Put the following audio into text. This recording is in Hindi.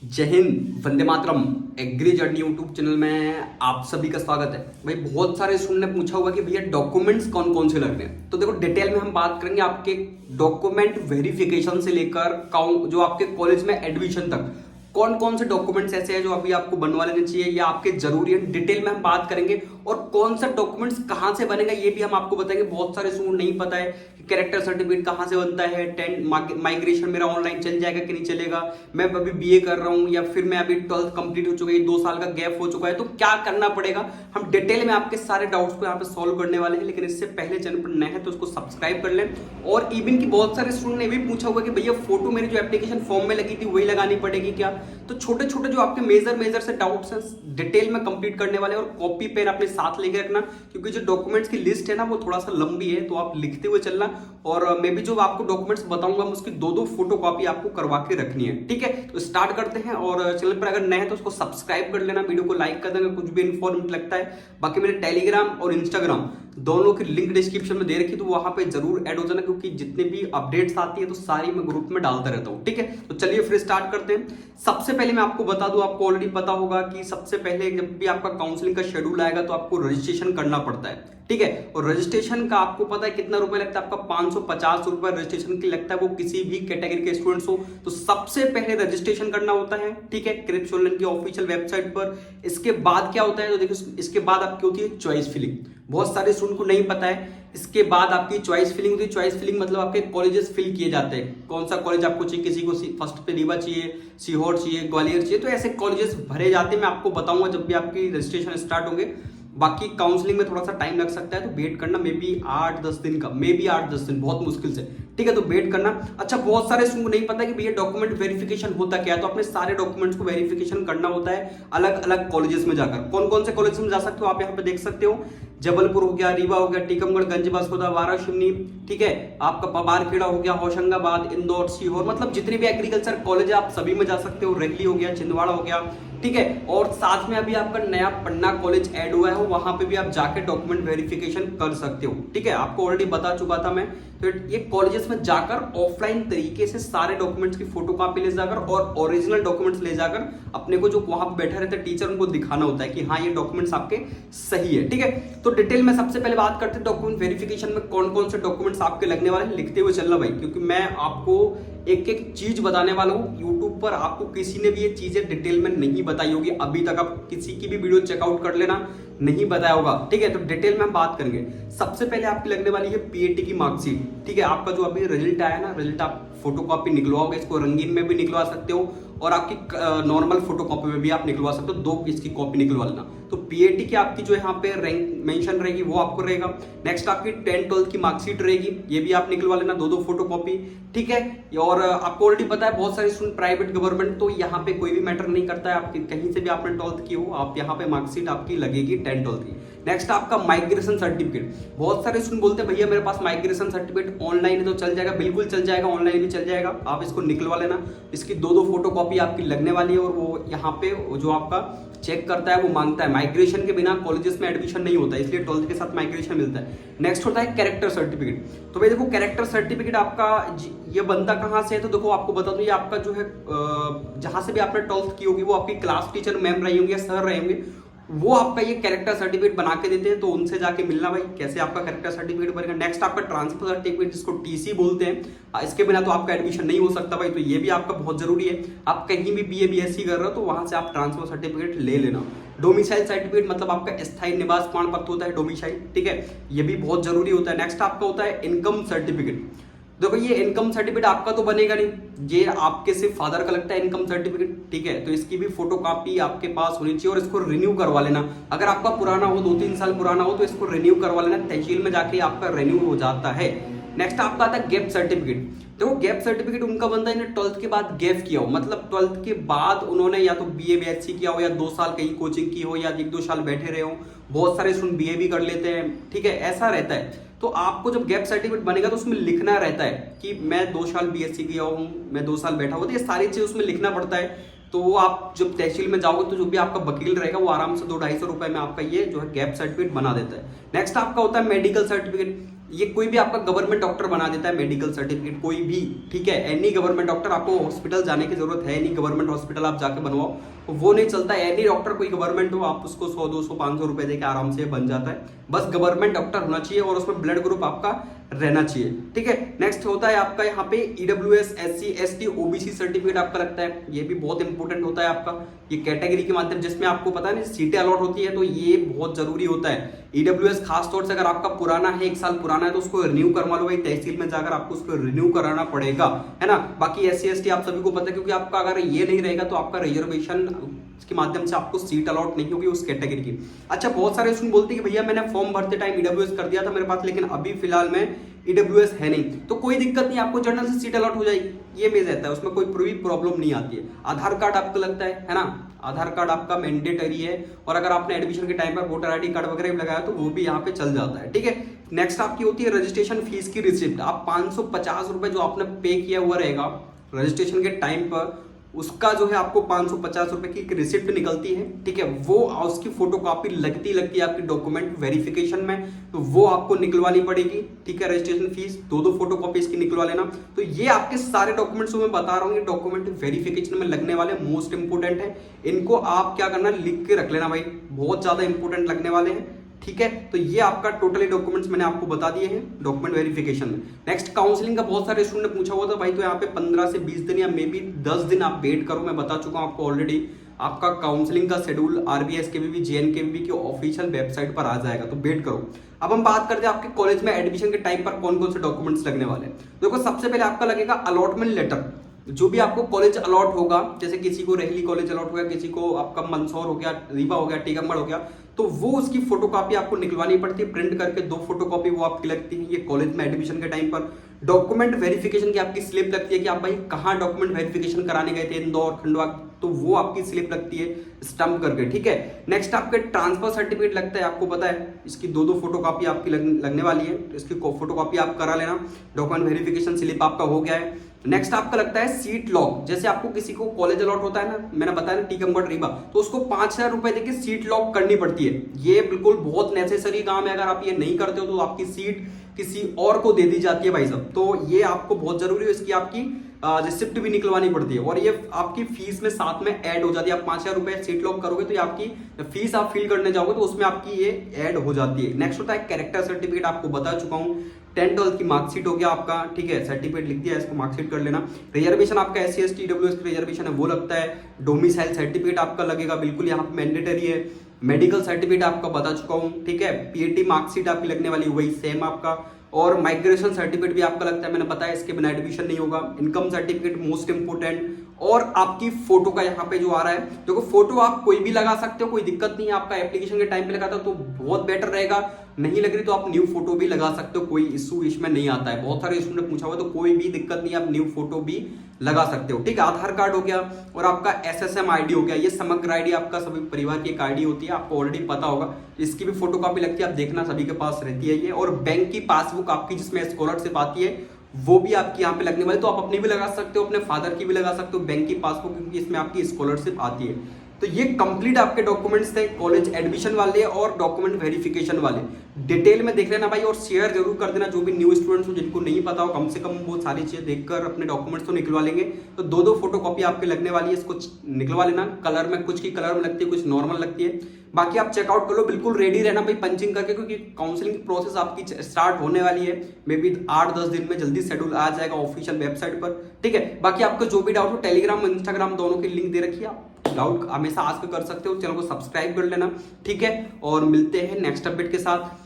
जय Hind, Vande Mataram. Agree journey YouTube channel में आप सभी का स्वागत है। भाई बहुत सारे स्टूडेंट ने पूछा हुआ कि भैया डॉक्यूमेंट्स कौन कौन से लगने हैं। तो देखो डिटेल में हम बात करेंगे आपके डॉक्यूमेंट वेरिफिकेशन से लेकर जो आपके कॉलेज में एडमिशन तक कौन कौन से डॉक्यूमेंट्स ऐसे हैं जो अभी आपको बनवा लेने चाहिए या आपके जरूरी है। डिटेल में हम बात करेंगे और कौन सा डॉक्यूमेंट्स कहां से बनेगा ये भी हम आपको बताएंगे। बहुत सारे स्टूडेंट नहीं पता है कि कैरेक्टर सर्टिफिकेट कहां से बनता है, 10 माइग्रेशन मेरा ऑनलाइन चल जाएगा कि नहीं चलेगा, मैं अभी बीए कर रहा हूं या फिर मैं अभी 12th कंप्लीट हो चुका है, 2 साल का गैप हो चुका है, तो क्या करना पड़ेगा। हम डिटेल में आपके सारे डाउट्स को यहाँ पे सॉल्व करने वाले हैं। लेकिन इससे पहले चैनल पर नए हैं तो उसको सब्सक्राइब कर लें। और इवन की बहुत सारे स्टूडेंट ने भी पूछा हुआ कि भैया फोटो मेरी जो एप्लीकेशन फॉर्म में लगी थी वही लगानी पड़ेगी क्या। तो छोटे छोटे जो आपके मेजर से डाउट्स हैं डिटेल में कंप्लीट करने वाले। और कॉपी पेन अपने साथ लेके रखना क्योंकि जो डॉक्यूमेंट्स की लिस्ट है ना वो थोड़ा सा लंबी है, तो आप लिखते हुए चलना। और मैं भी जो आपको डॉक्यूमेंट्स बताऊंगा उसकी दो फोटो कॉपी आपको करवा के रखनी है। ठीक है, तो स्टार्ट करते हैं। और चैनल पर अगर नए हैं तो उसको सब्सक्राइब कर लेना, वीडियो को लाइक कर देना कुछ भी इन्फॉर्मेटिव लगता है। बाकी मेरे टेलीग्राम और इंस्टाग्राम दोनों की लिंक डिस्क्रिप्शन में दे रखी, तो वहां पे जरूर ऐड हो जाना क्योंकि जितने भी अपडेट्स आती है तो सारी मैं ग्रुप में डालता रहता हूँ। ठीक है, तो चलिए फिर स्टार्ट करते हैं। सबसे पहले मैं आपको बता दूं, आपको ऑलरेडी पता होगा कि सबसे पहले जब भी आपका काउंसलिंग का शेड्यूल आएगा तो आपको रजिस्ट्रेशन करना पड़ता है। ठीक है, और रजिस्ट्रेशन का आपको पता है कितना रुपए लगता है, आपका 550 रुपए रजिस्ट्रेशन की लगता है, वो किसी भी कैटेगरी के स्टूडेंट्स हो। तो सबसे पहले रजिस्ट्रेशन करना होता है। ठीक है, क्रिप्स ऑनलाइन की ऑफिशियल वेबसाइट पर। इसके बाद क्या होता है तो देखो, इसके बाद आपकी होती है चॉइस फिलिंग। बहुत सारे स्टूडेंट को नहीं पता है। इसके बाद आपकी चॉइस फिलिंग होती है। चॉइस फिलिंग मतलब आपके कॉलेजेस फिल किए जाते हैं, कौन सा कॉलेज आपको चाहिए। किसी को फर्स्ट पे रीवा चाहिए, सीहोर चाहिए, ग्वालियर चाहिए, तो ऐसे कॉलेजेस भरे जाते हैं। मैं आपको बताऊंगा जब भी आपकी रजिस्ट्रेशन स्टार्ट होंगे। बाकी काउंसलिंग में थोड़ा सा टाइम लग सकता है, तो वेट करना, मे बी 8-10 दिन का, मे बी 8-10 दिन, बहुत मुश्किल से। ठीक है, तो वेट करना। अच्छा, बहुत सारे स्टूडेंट को नहीं पता कि भैया डॉक्यूमेंट वेरिफिकेशन होता क्या है। तो अपने सारे डॉक्यूमेंट्स को वेरिफिकेशन करना होता है अलग अलग कॉलेजेस में जाकर। कौन कौन से कॉलेज में जा सकते हो आप यहाँ पे देख सकते हो। जबलपुर हो गया, रीवा हो गया, टीकमगढ़, गंज बसोदा, वाराशिवनी, ठीक है, आपका पबारखेड़ा हो गया, होशंगाबाद, इंदौर, सीहोर, मतलब जितने भी एग्रीकल्चर कॉलेज है आप सभी में जा सकते हो। रेगली हो गया, छिंदवाड़ा हो गया। ठीक है, और साथ में अभी आपका नया पन्ना कॉलेज ऐड हुआ है, वहां पे भी आप जाके डॉक्यूमेंट वेरिफिकेशन कर सकते हो। ठीक है, आपको ऑलरेडी बता चुका था मैं। तो ये कॉलेजेस में जाकर ऑफलाइन तरीके से सारे डॉक्यूमेंट्स की फोटोकॉपी ले जाकर और ओरिजिनल डॉक्यूमेंट्स ले जाकर अपने को जो वहां पे बैठा रहता है टीचर, उनको दिखाना होता है कि हाँ ये डॉक्यूमेंट्स आपके सही है। ठीक है, तो डिटेल में सबसे पहले बात करते हैं डॉक्यूमेंट वेरिफिकेशन में कौन कौन से डॉक्यूमेंट्स आपके लगने वाले हैं। लिखते हुए चलना भाई, क्योंकि मैं आपको एक एक चीज बताने वाला हूं। यूट्यूब पर आपको किसी ने भी ये चीजें डिटेल में नहीं बताई होगी अभी तक। आप किसी की भी वीडियो चेकआउट कर लेना, नहीं बताया होगा। ठीक है, तो डिटेल में हम बात करेंगे। सबसे पहले आपकी लगने वाली है पीएटी की मार्कशीट। ठीक है, आपका जो अभी रिजल्ट आया ना, रिजल्ट आप फोटोकॉपी निकलवाओगे, इसको रंगीन में भी निकलवा सकते हो और आपकी नॉर्मल फोटोकॉपी में भी आप निकलवा सकते हो। 2 इसकी कॉपी निकलवा लेना। तो पीएटी की आपकी जो यहाँ पे रैंक मेंशन रहेगी वो आपको रहेगा। नेक्स्ट आपकी 10th-12th की मार्कशीट रहेगी, ये भी आप निकलवा लेना, 2 फोटोकॉपी। ठीक है, और आपको ऑलरेडी पता है बहुत सारे स्टूडेंट प्राइवेट गवर्नमेंट, तो यहाँ पे कोई भी मैटर नहीं करता है। आपकी कहीं से भी आपने 12th की हो, आप यहाँ पे मार्कशीट आपकी लगेगी 10th-12th की। नेक्स्ट आपका माइग्रेशन सर्टिफिकेट। बहुत सारे स्टूडेंट बोलते हैं भैया मेरे पास माइग्रेशन सर्टिफिकेट ऑनलाइन है तो चल जाएगा। बिल्कुल चल जाएगा, ऑनलाइन भी चल जाएगा, आप इसको निकलवा लेना। इसकी 2 फोटोकॉपी आपकी लगने वाली है। और वो यहाँ पे जो आपका चेक करता है वो मांगता है, माइग्रेशन के बिना कॉलेजेस में एडमिशन नहीं होता, इसलिए 12th के साथ माइग्रेशन मिलता है। नेक्स्ट होता है कैरेक्टर सर्टिफिकेट। तो भाई देखो, कैरेक्टर सर्टिफिकेट आपका ये बनता कहाँ से है, तो देखो आपको बता दूं, ये आपका जो है जहां से भी आपने 12th की होगी वो आपकी क्लास टीचर मैम रही होंगी या सर रहे होंगे, वो आपका ये कैरेक्टर सर्टिफिकेट बना के देते हैं। तो उनसे जाके मिलना भाई, कैसे आपका कैरेक्टर सर्टिफिकेट बनेगा। नेक्स्ट आपका ट्रांसफर सर्टिफिकेट, जिसको टीसी बोलते हैं, इसके बिना तो आपका एडमिशन नहीं हो सकता भाई, तो ये भी आपका बहुत जरूरी है। आप कहीं भी बीए बीएससी कर रहे हो तो वहां से आप ट्रांसफर सर्टिफिकेट ले लेना। डोमिसाइल सर्टिफिकेट मतलब आपका स्थायी निवास प्रमाण पत्र होता है, डोमिसाइल। ठीक है, ये भी बहुत जरूरी होता है। नेक्स्ट आपका होता है इनकम सर्टिफिकेट। देखो ये इनकम सर्टिफिकेट आपका तो बनेगा नहीं, ये आपके सिर्फ फादर का लगता है इनकम सर्टिफिकेट। ठीक है, तो इसकी भी फोटोकॉपी आपके पास होनी चाहिए और इसको रिन्यू करवा लेना। अगर आपका पुराना हो, 2-3 साल पुराना हो, तो इसको रिन्यू करवा लेना, तहसील में जाके आपका रिन्यू हो जाता है। नेक्स्ट आपका आता है गैप सर्टिफिकेट। देखो गैप सर्टिफिकेट उनका बनता है 12th के बाद गैप किया हो, मतलब 12th के बाद उन्होंने या तो बीए बीएससी किया हो या 2 साल कहीं कोचिंग की हो या 1-2 साल बैठे रहे हो। बहुत सारे स्टूडेंट बीए भी कर लेते हैं। ठीक है, ऐसा रहता है। तो आपको जब गैप सर्टिफिकेट बनेगा तो उसमें लिखना रहता है कि मैं 2 साल बीएससी किया हूँ, मैं 2 साल बैठा हुआ, तो ये सारी चीज उसमें लिखना पड़ता है। तो आप जब तहसील में जाओगे तो जो भी आपका वकील रहेगा वो आराम से 200-250 रुपए में आपका ये जो है गैप सर्टिफिकेट बना देता है। नेक्स्ट आपका होता है मेडिकल सर्टिफिकेट। ये कोई भी आपका गवर्नमेंट डॉक्टर बना देता है, मेडिकल सर्टिफिकेट कोई भी, ठीक है। एनी गवर्नमेंट डॉक्टर, आपको हॉस्पिटल जाने की जरूरत है नहीं, गवर्नमेंट हॉस्पिटल आप जाके बनवाओ तो वो नहीं चलता। एनी डॉक्टर कोई गवर्नमेंट हो, आप उसको 100 200 500 रुपए देके आराम से बन जाता है। बस गवर्नमेंट डॉक्टर होना चाहिए और उसमें ब्लड ग्रुप आपका रहना चाहिए, ठीक है। नेक्स्ट होता है आपका यहाँ पे EWS SC ST OBC certificate आपका लगता है, ये भी बहुत इंपॉर्टेंट होता है आपका। ये कैटेगरी के माध्यम जिसमें आपको पता है ना सीटें अलॉट होती है, तो ये बहुत जरूरी होता है। ईडब्ल्यूएस खास तौर से अगर आपका पुराना है, 1 साल पुराना है, तो उसको रिन्यू करवा लो भाई, तहसील में जाकर आपको उसको रिन्यू कराना पड़ेगा, है ना। बाकी SC ST आप सभी को पता है, क्योंकि आपका अगर ये नहीं रहेगा तो आपका रिजर्वेशन के माध्यम से आपको सीट अलॉट नहीं होगी उस कैटेगरी की। अच्छा, बहुत सारे स्टूडेंट बोलते हैं कि भैया मैंने फॉर्म भरते टाइम ईडब्ल्यूएस कर दिया था मेरे पास, लेकिन अभी फिलहाल में ईडब्ल्यूएस है नहीं, तो कोई दिक्कत नहीं, आपको जनरल से सीट अलॉट हो जाएगी, ये मेज रहता है, उसमें कोई भी प्रॉब्लम नहीं आती है। आधार कार्ड आपको लगता है ना, आधार कार्ड आपका मैंडेटरी है, और अगर आपने एडमिशन के टाइम पर वोटर ID कार्ड वगैरह भी लगाया तो वो भी यहाँ पे चल जाता है, ठीक है। नेक्स्ट आपकी होती है रजिस्ट्रेशन फीस की रिसिप्ट। आप 550 रुपए जो आपने पे किया हुआ रहेगा रजिस्ट्रेशन के टाइम पर, उसका जो है आपको 550 रुपए की एक रिसिप्ट निकलती है, ठीक है। वो उसकी फोटोकॉपी लगती है आपकी डॉक्यूमेंट वेरिफिकेशन में, तो वो आपको निकलवानी पड़ेगी, ठीक है। रजिस्ट्रेशन फीस 2 फोटोकॉपी इसकी निकलवा लेना। तो ये आपके सारे डॉक्यूमेंट्स मैं बता रहा हूँ, ये डॉक्यूमेंट वेरिफिकेशन में लगने वाले मोस्ट इंपोर्टेंट है। इनको आप क्या करना, लिख के रख लेना भाई, बहुत ज्यादा इंपोर्टेंट लगने वाले हैं, ठीक है। तो ये आपका टोटली डॉक्यूमेंट्स मैंने आपको बता दिए हैं डॉक्यूमेंट वेरिफिकेशन में। नेक्स्ट काउंसलिंग का बहुत सारे स्टूडेंट ने पूछा हुआ था भाई, तो यहाँ पे 15 से 20 दिन या मे बी 10 दिन आप वेट करो, मैं बता चुका हूँ आपको ऑलरेडी। आपका काउंसलिंग का शेड्यूल RBSKVB JNKVB की ऑफिशियल वेबसाइट पर आ जाएगा, तो वेट करो। अब हम बात करते हैं आपके कॉलेज में एडमिशन के टाइम पर कौन कौन से डॉक्यूमेंट्स लगने वाले हैं। देखो, सबसे पहले आपका लगेगा अलॉटमेंट लेटर। जो भी आपको कॉलेज अलॉट होगा, जैसे किसी को रेहली कॉलेज अलॉट हो गया, किसी को आपका मंदसौर हो गया, रीवा हो गया, टीकमगढ़ हो गया, तो वो उसकी फोटोकॉपी आपको निकलवानी पड़ती है, प्रिंट करके 2 फोटोकॉपी वो आपकी लगती है। ये कॉलेज में एडमिशन के टाइम पर डॉक्यूमेंट वेरिफिकेशन की आपकी स्लिप लगती है कि आप भाई कहाँ डॉक्यूमेंट वेरिफिकेशन कराने गए थे, इंदौर, खंडवा, तो वो आपकी स्लिप लगती है स्टंप करके, ठीक है। नेक्स्ट आपके ट्रांसफर सर्टिफिकेट लगता है, आपको पता है इसकी 2 फोटोकॉपी आपकी लगने वाली है, तो इसकी फोटोकॉपी आप करा लेना। डॉक्यूमेंट वेरिफिकेशन स्लिप आपका हो गया है। नेक्स्ट आपका लगता है सीट लॉक। जैसे आपको किसी को कॉलेज अलॉट होता है ना, मैंने बताया ना टीकमगढ़, रीवा, तो उसको 5000 रुपए देके सीट लॉक करनी पड़ती है। ये बिल्कुल बहुत नेसेसरी काम है, अगर आप ये नहीं करते हो तो आपकी सीट किसी और को दे दी जाती है भाई साहब, तो ये आपको बहुत जरूरी है। इसकी आपकी रिसिप्ट भी निकलवानी पड़ती है, और ये आपकी फीस में साथ में ऐड हो जाती है। आप 5000 रुपए सीट लॉक करोगे तो ये आपकी फीस आप फिल करने जाओगे तो उसमें आपकी ये ऐड हो जाती है। नेक्स्ट होता है कैरेक्टर सर्टिफिकेट, आपको बता चुका हूँ। 10th 12th की मार्कशीट हो गया आपका, ठीक है, सर्टिफिकेट लिख दिया, इसको मार्कशीट कर लेना। रिजर्वेशन आपका SC ST EWS की रिजर्वेशन है वो लगता है। डोमिसाइल सर्टिफिकेट आपका लगेगा, बिल्कुल यहाँ पे मैंडेटरी है। मेडिकल सर्टिफिकेट आपका बता चुका हूँ, ठीक है। PAT मार्कशीट आपकी लगने वाली वही सेम आपका, और माइग्रेशन सर्टिफिकेट भी आपका लगता है, मैंने बताया इसके बिना एडमिशन नहीं होगा। इनकम सर्टिफिकेट मोस्ट इंपोर्टेंट, और आपकी फोटो का यहाँ पे जो आ रहा है, देखो फोटो आप कोई भी लगा सकते हो, कोई दिक्कत नहीं है। आपका एप्लीकेशन के टाइम पे लगा था तो बहुत बेटर रहेगा, नहीं लग रही तो आप न्यू फोटो भी लगा सकते हो, कोई इशू इसमें नहीं आता है। बहुत सारे स्टूडेंट ने पूछा हुआ, तो कोई भी दिक्कत नहीं, आप न्यू फोटो भी लगा सकते हो, ठीक है। आधार कार्ड हो गया, और आपका SSM ID हो गया। ये समग्र ID आपका सभी परिवार की एक ID होती है, आपको ऑलरेडी पता होगा। इसकी भी फोटोकॉपी लगती है, आप देखना सभी के पास रहती है ये। और बैंक की पासबुक आपकी जिसमें स्कॉलरशिप आती है वो भी आपकी यहाँ पे लगने वाली, तो आप अपनी भी लगा सकते हो, अपने फादर की भी लगा सकते हो, बैंक की पासबुक, क्योंकि इसमें आपकी स्कॉलरशिप आती है। तो ये कंप्लीट आपके डॉक्यूमेंट्स थे, कॉलेज एडमिशन वाले और डॉक्यूमेंट वेरिफिकेशन वाले। डिटेल में देख लेना भाई, और शेयर जरूर कर देना जो भी न्यू स्टूडेंट्स हो, जिनको नहीं पता हो, कम से कम वो सारी चीजें देखकर अपने डॉक्यूमेंट्स तो निकलवा लेंगे। तो 2 फोटोकॉपी आपके लगने वाली है, इसको निकलवा लेना। कलर में कुछ की कलर में लगती है, कुछ नॉर्मल लगती है, बाकी आप चेकआउट कर लो। बिल्कुल रेडी रहना भाई पंचिंग करके, क्योंकि काउंसलिंग प्रोसेस आपकी स्टार्ट होने वाली है। मे बी 8-10 दिन में जल्दी शेड्यूल आ जाएगा ऑफिशियल वेबसाइट पर, ठीक है। बाकी आपको जो भी डाउट हो, टेलीग्राम इंस्टाग्राम दोनों की लिंक दे रखी है, आप डाउट हमेशा आस्क कर सकते हो। चैनल को सब्सक्राइब कर लेना, ठीक है। और मिलते हैं नेक्स्ट अपडेट के साथ।